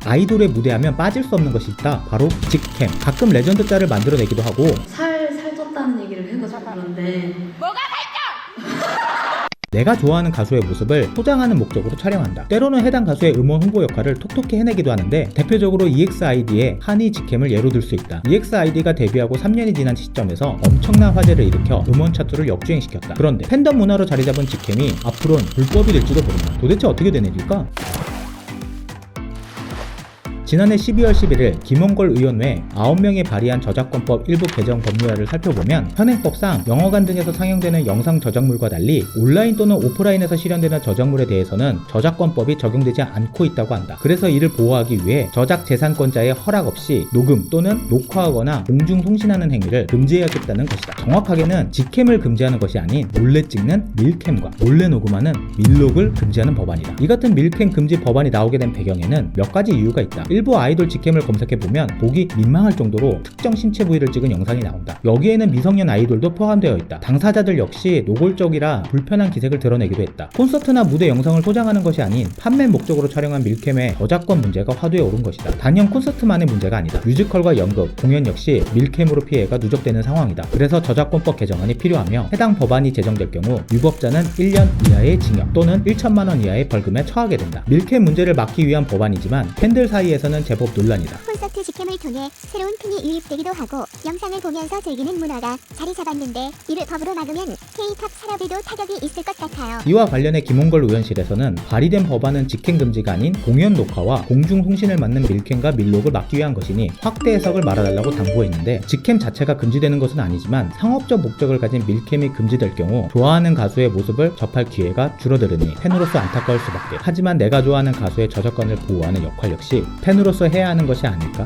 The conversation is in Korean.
아이돌의 무대하면 빠질 수 없는 것이 있다. 바로 직캠. 가끔 레전드 짤을 만들어내기도 하고 살 쪘다는 얘기를 해가지고 그런데 내가 좋아하는 가수의 모습을 포장하는 목적으로 촬영한다. 때로는 해당 가수의 음원 홍보 역할을 톡톡히 해내기도 하는데 대표적으로 EXID의 한이 직캠을 예로 들 수 있다. EXID가 데뷔하고 3년이 지난 시점에서 엄청난 화제를 일으켜 음원 차트를 역주행시켰다. 그런데 팬덤 문화로 자리잡은 직캠이 앞으로는 불법이 될지도 모른다. 도대체 어떻게 된 일일까? 지난해 12월 11일 김홍걸 의원 외 9명이 발의한 저작권법 일부 개정 법률안을 살펴보면 현행법상 영화관 등에서 상영되는 영상 저작물과 달리 온라인 또는 오프라인에서 실현되는 저작물에 대해서는 저작권법이 적용되지 않고 있다고 한다. 그래서 이를 보호하기 위해 저작 재산권자의 허락 없이 녹음 또는 녹화하거나 공중 송신하는 행위를 금지해야겠다는 것이다. 정확하게는 직캠을 금지하는 것이 아닌 몰래 찍는 밀캠과 몰래 녹음하는 밀록을 금지하는 법안이다. 이 같은 밀캠 금지 법안이 나오게 된 배경에는 몇 가지 이유가 있다. 일부 아이돌 직캠을 검색해보면 보기 민망할 정도로 특정 신체 부위를 찍은 영상이 나온다. 여기에는 미성년 아이돌도 포함되어 있다. 당사자들 역시 노골적이라 불편한 기색을 드러내기도 했다. 콘서트나 무대 영상을 소장하는 것이 아닌 판매 목적으로 촬영한 밀캠의 저작권 문제가 화두에 오른 것이다. 단연 콘서트만의 문제가 아니다. 뮤지컬과 연극, 공연 역시 밀캠으로 피해가 누적되는 상황이다. 그래서 저작권법 개정안이 필요하며 해당 법안이 제정될 경우 위법자는 1년 이하의 징역 또는 1천만 원 이하의 벌금에 처하게 된다. 밀캠 문제를 막기 위한 법안이지만 팬들 사이에서는 제법 논란이다. 콘서트 직캠을 통해 새로운 팬이 유입되기도 하고 영상을 보면서 즐기는 문화가 자리 잡았는데 이를 법으로 막으면 K-팝 산업에도 타격이 있을 것 같아요. 이와 관련해 김홍걸 의원실에서는 발의된 법안은 직캠 금지가 아닌 공연 녹화와 공중 송신을 막는 밀캠과 밀록을 막기 위한 것이니 확대 해석을 말아달라고 당부했는데 직캠 자체가 금지되는 것은 아니지만 상업적 목적을 가진 밀캠이 금지될 경우 좋아하는 가수의 모습을 접할 기회가 줄어들으니 팬으로서 안타까울 수밖에. 하지만 내가 좋아하는 가수의 저작권을 보호하는 역할 역시 팬으로서 해야 하는 것이 아닐까